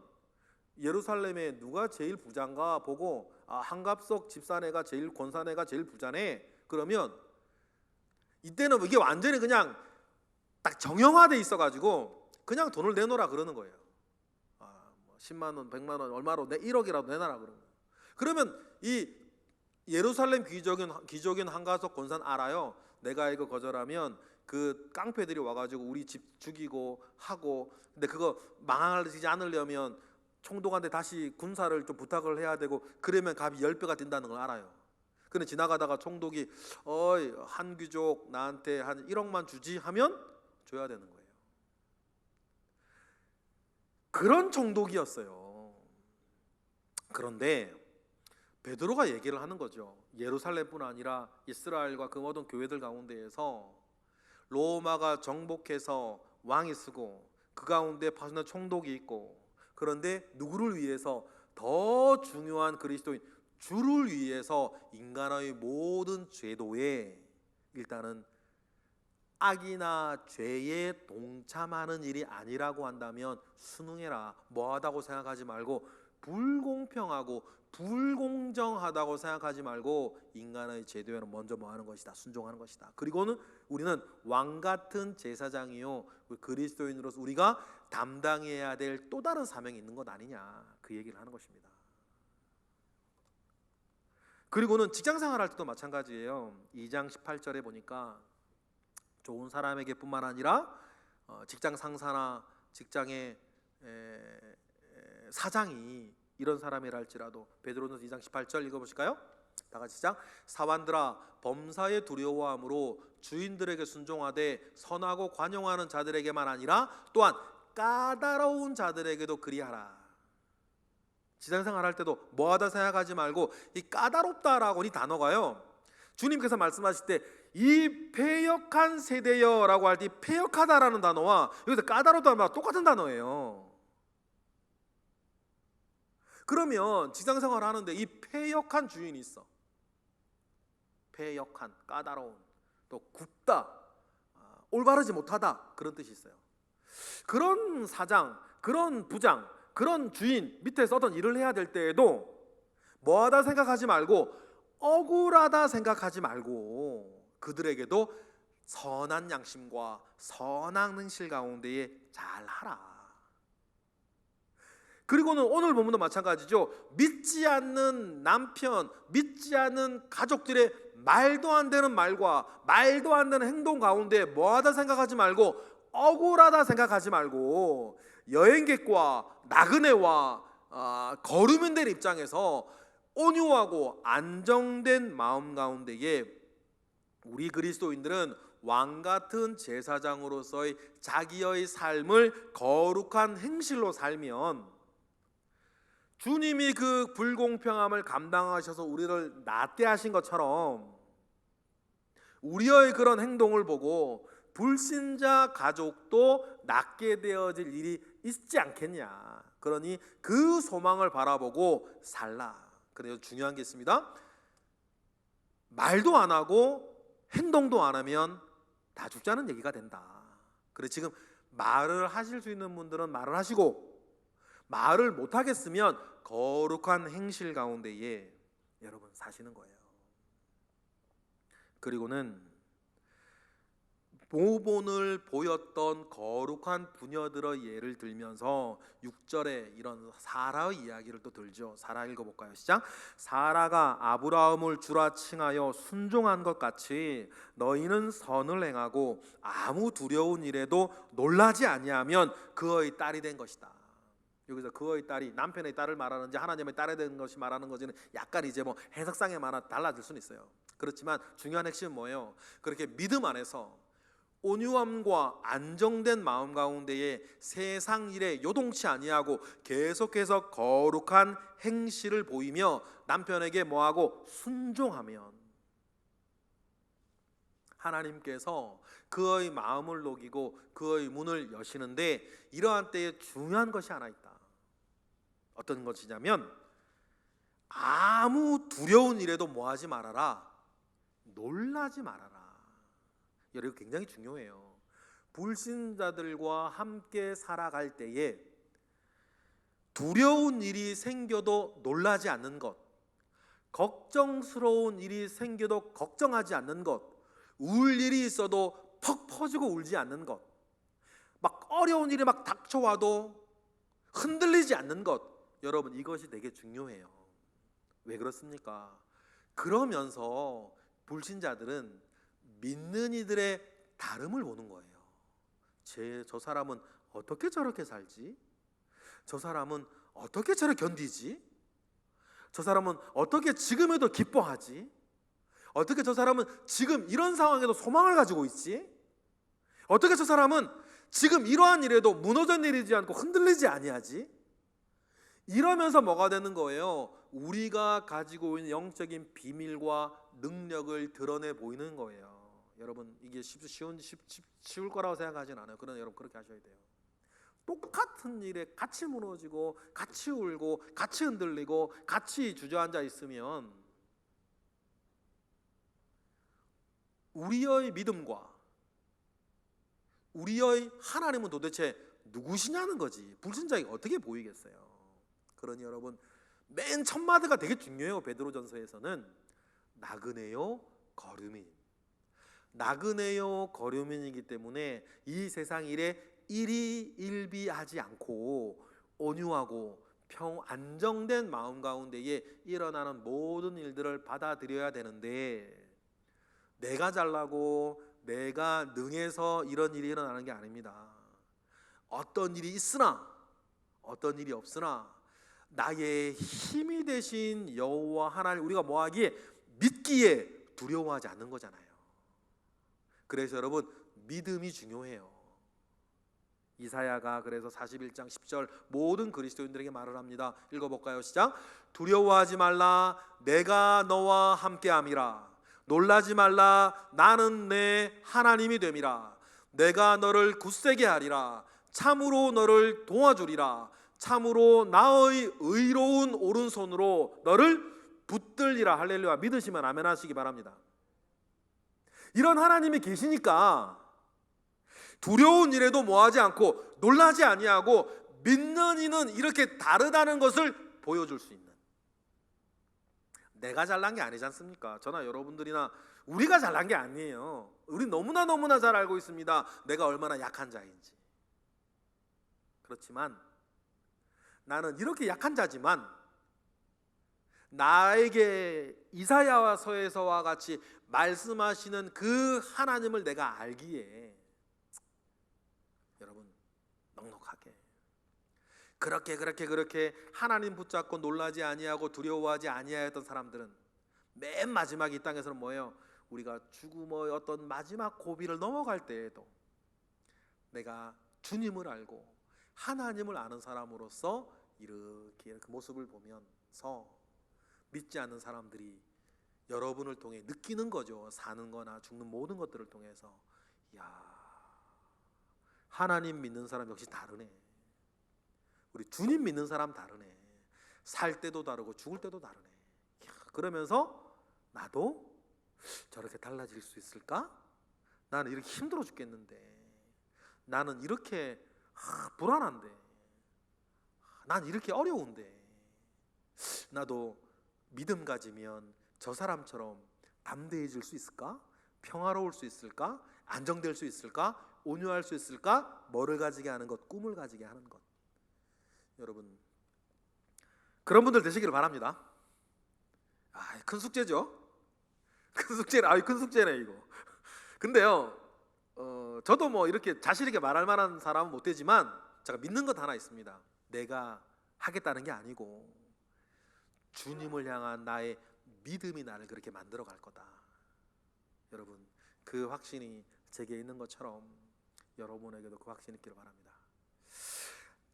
예루살렘에 누가 제일 부자인가 보고, 한갑석 집사네가 제일 권사네가 제일 부자네, 그러면 이때는 이게 완전히 그냥 딱 정형화돼 있어가지고 그냥 돈을 내놓으라 그러는 거예요. 10만 원, 100만 원, 얼마로 1억이라도 내놔라 그러는 거예요. 그러면 이 예루살렘 귀족인 한가석 권사는 알아요. 내가 이거 거절하면 그 깡패들이 와가지고 우리 집 죽이고 하고, 근데 그거 망하지 않으려면 총독한테 다시 군사를 좀 부탁을 해야 되고, 그러면 값이 10배가 뛴다는 걸 알아요. 근데 지나가다가 총독이 어이 한 귀족 나한테 한 1억만 주지 하면 줘야 되는 거예요. 그런 총독이었어요. 그런데 베드로가 얘기를 하는 거죠. 예루살렘뿐 아니라 이스라엘과 그 모든 교회들 가운데에서 로마가 정복해서 왕이 쓰고 그 가운데 파수는 총독이 있고, 그런데 누구를 위해서? 더 중요한 그리스도인 주를 위해서 인간의 모든 제도에 일단은 악이나 죄에 동참하는 일이 아니라고 한다면 순응해라. 뭐하다고 생각하지 말고, 불공평하고 불공정하다고 생각하지 말고 인간의 제도에는 먼저 뭐하는 것이다? 순종하는 것이다. 그리고는 우리는 왕같은 제사장이요, 그리스도인으로서 우리가 담당해야 될 또 다른 사명이 있는 것 아니냐, 그 얘기를 하는 것입니다. 그리고는 직장생활 할 때도 마찬가지예요. 2장 18절에 보니까 좋은 사람에게 뿐만 아니라 직장 상사나 직장의 사장이 이런 사람이라 할지라도, 베드로전서 2장 18절 읽어보실까요? 다 같이 시작. 사환들아, 범사에 두려워함으로 주인들에게 순종하되 선하고 관용하는 자들에게만 아니라 또한 까다로운 자들에게도 그리하라. 직장생활 할 때도 뭐하다 생각하지 말고, 이 까다롭다라고 이 단어가요, 주님께서 말씀하실 때 이 패역한 세대여라고 할 때 패역하다라는 단어와 여기서 까다롭다는 단어가 똑같은 단어예요. 그러면 직장생활 하는데 이 패역한 주인이 있어. 패역한, 까다로운, 또 굽다, 올바르지 못하다, 그런 뜻이 있어요. 그런 사장, 그런 부장, 그런 주인 밑에서 어떤 일을 해야 될 때에도 뭐하다 생각하지 말고, 억울하다 생각하지 말고, 그들에게도 선한 양심과 선한 행실 가운데에 잘하라. 그리고는 오늘 본문도 마찬가지죠. 믿지 않는 남편, 믿지 않는 가족들의 말도 안 되는 말과 말도 안 되는 행동 가운데 뭐하다 생각하지 말고 억울하다 생각하지 말고 여행객과 나그네와 거류민들 입장에서 온유하고 안정된 마음 가운데에 우리 그리스도인들은 왕 같은 제사장으로서의 자기의 삶을 거룩한 행실로 살면 주님이 그 불공평함을 감당하셔서 우리를 낫게 하신 것처럼 우리의 그런 행동을 보고 불신자 가족도 낫게 되어질 일이 있지 않겠냐. 그러니 그 소망을 바라보고 살라. 그래서 중요한 게 있습니다. 말도 안 하고 행동도 안 하면 다 죽자는 얘기가 된다. 그래 지금 말을 하실 수 있는 분들은 말을 하시고 말을 못 하겠으면 거룩한 행실 가운데에 여러분 사시는 거예요. 그리고는 모본을 보였던 거룩한 부녀들의 예를 들면서 6절에 이런 사라의 이야기를 또 들죠. 사라 읽어볼까요? 시작. 사라가 아브라함을 주라 칭하여 순종한 것 같이 너희는 선을 행하고 아무 두려운 일에도 놀라지 아니하면 그의 딸이 된 것이다. 여기서 그의 딸이 남편의 딸을 말하는지 하나님의 딸이 된 것이 말하는 것은 약간 이제 뭐 해석상에 달라질 수는 있어요. 그렇지만 중요한 핵심은 뭐예요? 그렇게 믿음 안에서 온유함과 안정된 마음 가운데에 세상 일에 요동치 아니하고 계속해서 거룩한 행실을 보이며 남편에게 뭐하고 순종하면 하나님께서 그의 마음을 녹이고 그의 문을 여시는데 이러한 때에 중요한 것이 하나 있다. 어떤 것이냐면 아무 두려운 일에도 뭐하지 말아라. 놀라지 말아라. 이거 굉장히 중요해요. 불신자들과 함께 살아갈 때에 두려운 일이 생겨도 놀라지 않는 것, 걱정스러운 일이 생겨도 걱정하지 않는 것, 울 일이 있어도 퍽 퍼지고 울지 않는 것, 막 어려운 일이 막 닥쳐와도 흔들리지 않는 것, 여러분 이것이 되게 중요해요. 왜 그렇습니까? 그러면서 불신자들은 믿는 이들의 다름을 보는 거예요. 저 사람은 어떻게 저렇게 살지? 저 사람은 어떻게 저렇게 견디지? 저 사람은 어떻게 지금에도 기뻐하지? 어떻게 저 사람은 지금 이런 상황에도 소망을 가지고 있지? 어떻게 저 사람은 지금 이러한 일에도 무너져 내리지 않고 흔들리지 아니하지? 이러면서 뭐가 되는 거예요? 우리가 가지고 있는 영적인 비밀과 능력을 드러내 보이는 거예요. 여러분 이게 쉬울 거라고 생각하진 않아요. 그러나 여러분 그렇게 하셔야 돼요. 똑같은 일에 같이 무너지고 같이 울고 같이 흔들리고 같이 주저앉아 있으면 우리의 믿음과 우리의 하나님은 도대체 누구시냐는 거지. 불신자에게 어떻게 보이겠어요? 그러니 여러분 맨 첫 마디가 되게 중요해요. 베드로전서에서는 나그네요 거류민, 나그네요 거류민이기 때문에 이 세상 일에 일희일비하지 않고 온유하고 안정된 마음 가운데에 일어나는 모든 일들을 받아들여야 되는데 내가 잘나고 내가 능해서 이런 일이 일어나는 게 아닙니다. 어떤 일이 있으나 어떤 일이 없으나 나의 힘이 되신 여호와 하나님 우리가 뭐하기에 믿기에 두려워하지 않는 거잖아요. 그래서 여러분 믿음이 중요해요. 이사야가 그래서 41장 10절 모든 그리스도인들에게 말을 합니다. 읽어볼까요? 시작. 두려워하지 말라 내가 너와 함께함이라. 놀라지 말라 나는 내 하나님이 됨이라. 내가 너를 굳세게 하리라. 참으로 너를 도와주리라. 참으로 나의 의로운 오른손으로 너를 붙들리라. 할렐루야. 믿으시면 아멘 하시기 바랍니다. 이런 하나님이 계시니까 두려운 일에도 뭐하지 않고 놀라지 아니하고 믿는 이는 이렇게 다르다는 것을 보여줄 수 있는, 내가 잘난 게 아니지 않습니까? 저나 여러분들이나 우리가 잘난 게 아니에요. 우리 너무나 잘 알고 있습니다. 내가 얼마나 약한 자인지. 그렇지만 나는 이렇게 약한 자지만 나에게 이사야서에서와 같이 말씀하시는 그 하나님을 내가 알기에 여러분 넉넉하게 그렇게 하나님 붙잡고 놀라지 아니하고 두려워하지 아니하였던 사람들은 맨 마지막 이 땅에서는 뭐예요? 우리가 죽음의 어떤 마지막 고비를 넘어갈 때에도 내가 주님을 알고 하나님을 아는 사람으로서 이렇게 그 모습을 보면서 믿지 않는 사람들이 여러분을 통해 느끼는 거죠. 사는 거나 죽는 모든 것들을 통해서 야, 하나님 믿는 사람 역시 다르네. 우리 주님 믿는 사람 다르네. 살 때도 다르고 죽을 때도 다르네. 야, 그러면서 나도 저렇게 달라질 수 있을까? 나는 이렇게 힘들어 죽겠는데, 나는 이렇게 불안한데, 난 이렇게 어려운데, 나도 믿음 가지면 저 사람처럼 담대해질 수 있을까? 평화로울 수 있을까? 안정될 수 있을까? 온유할 수 있을까? 뭐를 가지게 하는 것? 꿈을 가지게 하는 것. 여러분 그런 분들 되시기를 바랍니다. 큰 숙제죠. 큰 숙제네 이거. 근데요, 저도 뭐 이렇게 자신 있게 말할 만한 사람은 못 되지만 제가 믿는 것 하나 있습니다. 내가 하겠다는 게 아니고 주님을 향한 나의 믿음이 나를 그렇게 만들어 갈 거다. 여러분 그 확신이 제게 있는 것처럼 여러분에게도 그 확신이 있기를 바랍니다.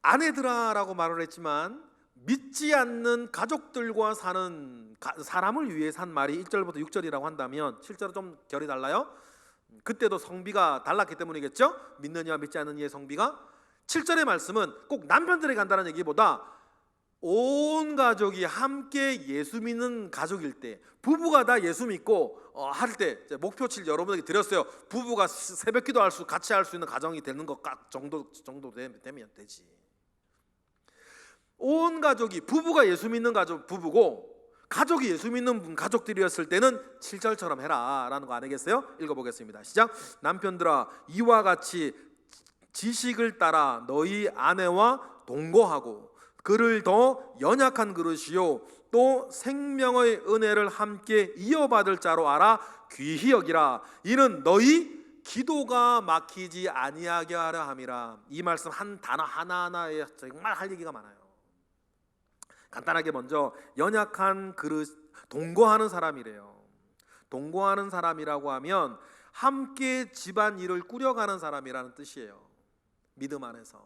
아내들아라고 말을 했지만 믿지 않는 가족들과 사는 사람을 위해 산 말이 1절부터 6절이라고 한다면 7절은 좀 결이 달라요. 그때도 성비가 달랐기 때문이겠죠. 믿는 이와 믿지 않는 이의 성비가. 7절의 말씀은 꼭 남편들에게 간다는 얘기보다 온 가족이 함께 예수 믿는 가족일 때, 부부가 다 예수 믿고 할 때, 목표치를 여러분에게 드렸어요. 부부가 새벽기도 같이 할 수 있는 가정이 되는 것 정도 되면 되지. 온 가족이, 부부가 예수 믿는 가족 부부고 가족이 예수 믿는 분 가족들이었을 때는 7절처럼 해라 라는 거 아니겠어요? 읽어보겠습니다. 시작. 남편들아 이와 같이 지식을 따라 너희 아내와 동거하고 그를 더 연약한 그릇이요 또 생명의 은혜를 함께 이어받을 자로 알아 귀히 여기라. 이는 너희 기도가 막히지 아니하게 하려 함이라. 이 말씀 한 단어 하나하나에 정말 할 얘기가 많아요. 간단하게 먼저 연약한 그릇, 동거하는 사람이래요. 동거하는 사람이라고 하면 함께 집안 일을 꾸려가는 사람이라는 뜻이에요. 믿음 안에서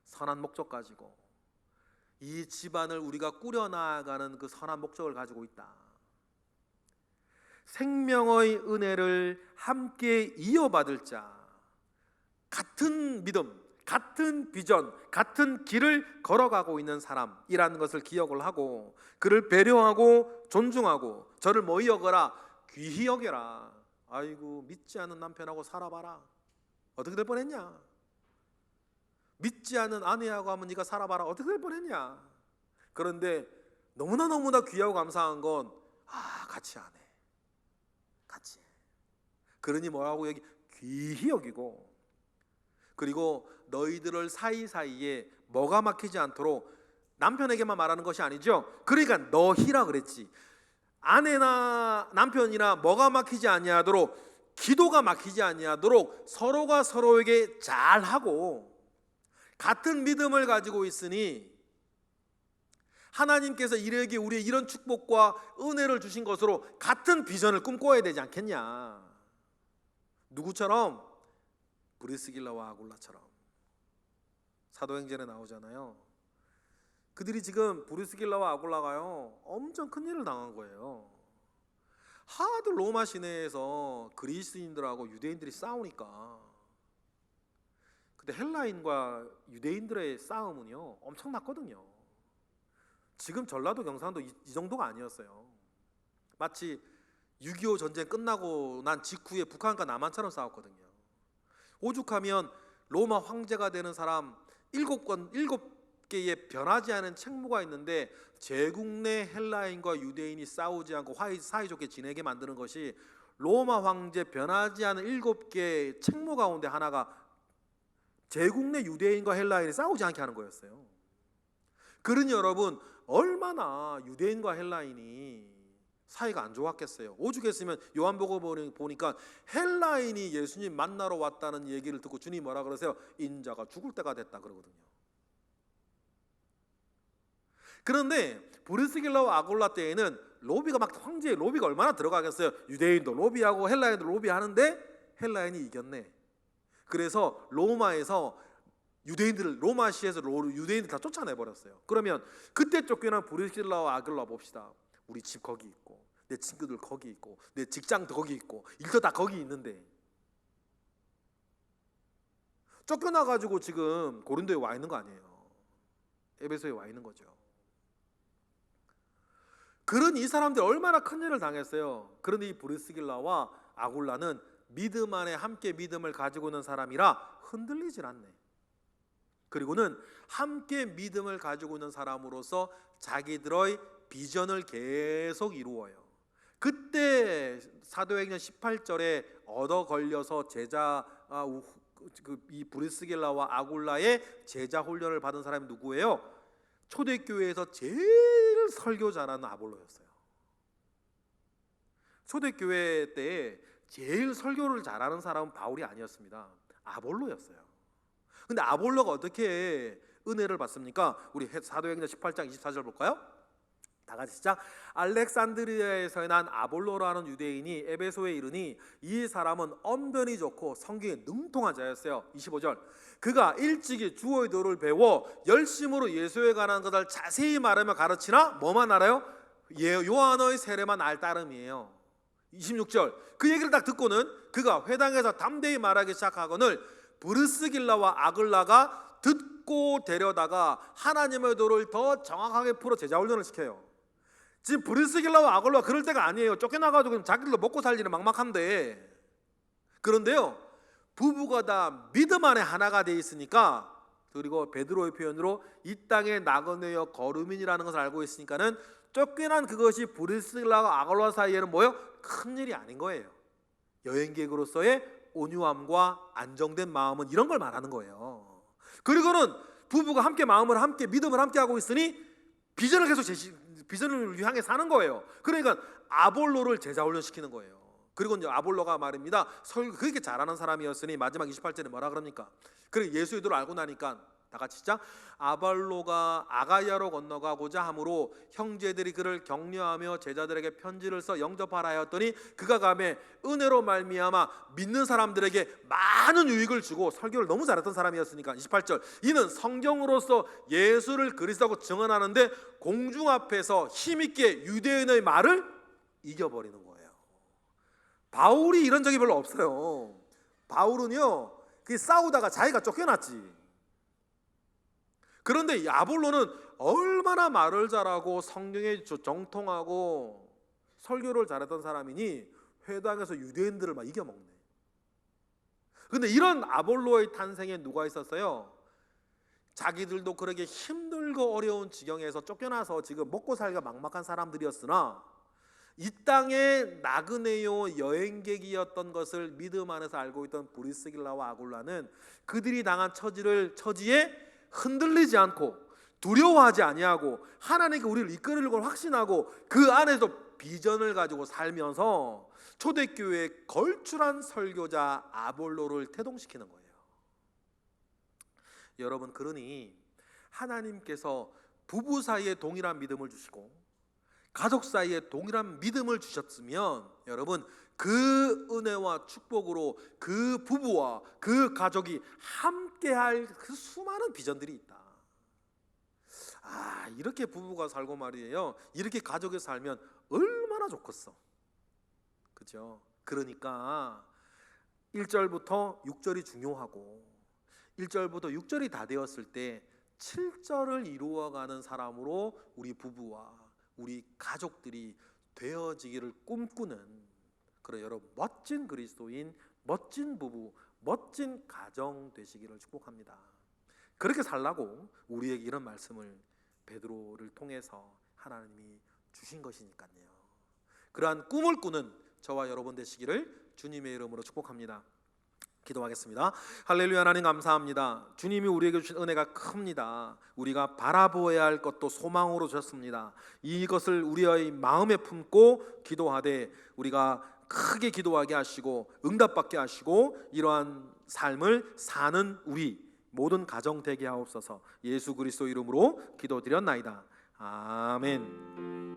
선한 목적 가지고 이 집안을 우리가 꾸려나가는 그 선한 목적을 가지고 있다. 생명의 은혜를 함께 이어받을 자, 같은 믿음, 같은 비전, 같은 길을 걸어가고 있는 사람이라는 것을 기억을 하고 그를 배려하고 존중하고 저를 뭐 여겨라? 귀히 여겨라. 아이고 믿지 않는 남편하고 살아봐라. 어떻게 될 뻔했냐? 믿지 않는 아내하고 하면 네가 살아봐라. 어떻게 될 뻔했냐? 그런데 너무나 귀하고 감사한 건 같이 안 해. 같이 해. 그러니 뭐라고 여기 귀히 여기고 그리고 너희들을 사이사이에 뭐가 막히지 않도록 남편에게만 말하는 것이 아니죠. 그러니까 너희라 그랬지. 아내나 남편이나 뭐가 막히지 아니하도록 기도가 막히지 아니하도록 서로가 서로에게 잘하고 같은 믿음을 가지고 있으니 하나님께서 이르게 우리에 이런 축복과 은혜를 주신 것으로 같은 비전을 꿈꿔야 되지 않겠냐. 누구처럼? 브리스길라와 아굴라처럼. 사도행전에 나오잖아요. 그들이 지금 브리스길라와 아굴라가요 엄청 큰 일을 당한 거예요. 하도 로마 시내에서 그리스인들하고 유대인들이 싸우니까 근데 헬라인과 유대인들의 싸움은요 엄청났거든요. 지금 전라도 경상도 이 정도가 아니었어요. 마치 6.25 전쟁 끝나고 난 직후에 북한과 남한처럼 싸웠거든요. 오죽하면 로마 황제가 되는 사람 7개의 변하지 않은 책무가 있는데 제국 내 헬라인과 유대인이 싸우지 않고 사이좋게 지내게 만드는 것이 로마 황제 변하지 않은 7개의 책무 가운데 하나가 제국 내 유대인과 헬라인이 싸우지 않게 하는 거였어요. 그러니 여러분 얼마나 유대인과 헬라인이 사이가 안 좋았겠어요. 오죽했으면 요한복음 보니까 헬라인이 예수님 만나러 왔다는 얘기를 듣고 주님이 뭐라 그러세요? 인자가 죽을 때가 됐다 그러거든요. 그런데 브리스길라와 아굴라 때에는 로비가 막 황제의 로비가 얼마나 들어가겠어요. 유대인도 로비하고 헬라인도 로비하는데 헬라인이 이겼네. 그래서 로마에서 유대인들을 로마시에서 유대인들 다 쫓아내버렸어요. 그러면 그때 쫓겨난 브리스길라와 아굴라 봅시다. 우리 집 거기 있고 내 친구들 거기 있고 내 직장도 거기 있고 일도 다 거기 있는데 쫓겨나가지고 지금 고린도에 와 있는 거 아니에요. 에베소에 와 있는 거죠. 그런 이 사람들이 얼마나 큰 일을 당했어요. 그런데 이 브리스길라와 아굴라는 믿음 안에 함께 믿음을 가지고 있는 사람이라 흔들리질 않네. 그리고는 함께 믿음을 가지고 있는 사람으로서 자기들의 비전을 계속 이루어요. 그때 사도행전 18절에 얻어 걸려서 이 브리스길라와 아굴라의 제자 훈련을 받은 사람이 누구예요? 초대교회에서 제일 설교 잘하는 아볼로였어요. 초대교회 때 제일 설교를 잘하는 사람은 바울이 아니었습니다. 아볼로였어요. 근데 아볼로가 어떻게 은혜를 받습니까? 우리 사도행전 18장 24절 볼까요? 다 같이 시작. 알렉산드리아에서 난 아볼로라는 유대인이 에베소에 이르니 이 사람은 언변이 좋고 성경에 능통한 자였어요. 25절. 그가 일찍이 주의 도를 배워 열심으로 예수에 관한 것을 자세히 말하며 가르치나 뭐만 알아요? 요한의 세례만 알 따름이에요. 26절. 그 얘기를 딱 듣고는 그가 회당에서 담대히 말하기 시작하거늘 브리스길라와 아글라가 듣고 데려다가 하나님의 도를 더 정확하게 풀어 제자 훈련을 시켜요. 지금 브리스길라와 아굴라가 그럴 때가 아니에요. 쫓겨나가지고 자기들도 먹고 살 일은 막막한데. 그런데요, 부부가 다 믿음 안에 하나가 돼 있으니까, 그리고 베드로의 표현으로 이 땅에 나그네여 거류민이라는 것을 알고 있으니까는 쫓겨난 그것이 브리스길라와 아굴라 사이에는 뭐예요? 큰 일이 아닌 거예요. 여행객으로서의 온유함과 안정된 마음은 이런 걸 말하는 거예요. 그리고는 부부가 함께 마음을 함께 믿음을 함께 하고 있으니 비전을 계속 비전을 향해 사는 거예요. 그러니까 아볼로를 제자 훈련시키는 거예요. 그리고 이제 아볼로가 말입니다. 그렇게 잘하는 사람이었으니 마지막 28절에 뭐라 그럽니까? 그리고 예수의 도를 알고 나니까 다 같이 시작. 아볼로가 아가야로 건너가고자 하므로 형제들이 그를 격려하며 제자들에게 편지를 써 영접하라 하였더니 그가 가매 은혜로 말미암아 믿는 사람들에게 많은 유익을 주고 설교를 너무 잘했던 사람이었으니까 28절. 이는 성경으로서 예수를 그리스도라고 증언하는데 공중 앞에서 힘있게 유대인의 말을 이겨버리는 거예요. 바울이 이런 적이 별로 없어요. 바울은요, 싸우다가 자기가 쫓겨났지. 그런데 이 아볼로는 얼마나 말을 잘하고 성경에 정통하고 설교를 잘했던 사람이니 회당에서 유대인들을 막 이겨먹네. 그런데 이런 아볼로의 탄생에 누가 있었어요? 자기들도 그렇게 힘들고 어려운 지경에서 쫓겨나서 지금 먹고 살기가 막막한 사람들이었으나 이 땅에 나그네요 여행객이었던 것을 믿음 안에서 알고 있던 브리스길라와 아굴라는 그들이 당한 처지에 흔들리지 않고 두려워하지 아니하고 하나님께 우리를 이끌을 걸 확신하고 그 안에서 비전을 가지고 살면서 초대교회의 걸출한 설교자 아볼로를 태동시키는 거예요. 여러분, 그러니 하나님께서 부부 사이에 동일한 믿음을 주시고 가족 사이에 동일한 믿음을 주셨으면 여러분, 그 은혜와 축복으로 그 부부와 그 가족이 함께할 그 수많은 비전들이 있다. 이렇게 부부가 살고 말이에요, 이렇게 가족이 살면 얼마나 좋겠어. 그죠? 그러니까 1절부터 6절이 중요하고 1절부터 6절이 다 되었을 때 7절을 이루어가는 사람으로 우리 부부와 우리 가족들이 되어지기를 꿈꾸는 그런 여러분 멋진 그리스도인, 멋진 부부, 멋진 가정 되시기를 축복합니다. 그렇게 살라고 우리에게 이런 말씀을 베드로를 통해서 하나님이 주신 것이니까요. 그러한 꿈을 꾸는 저와 여러분 되시기를 주님의 이름으로 축복합니다. 기도하겠습니다. 할렐루야. 하나님 감사합니다. 주님이 우리에게 주신 은혜가 큽니다. 우리가 바라보아야 할 것도 소망으로 주셨습니다. 이것을 우리의 마음에 품고 기도하되 우리가 크게 기도하게 하시고 응답받게 하시고 이러한 삶을 사는 우리 모든 가정 되게 하옵소서. 예수 그리스도 이름으로 기도드렸나이다. 아멘.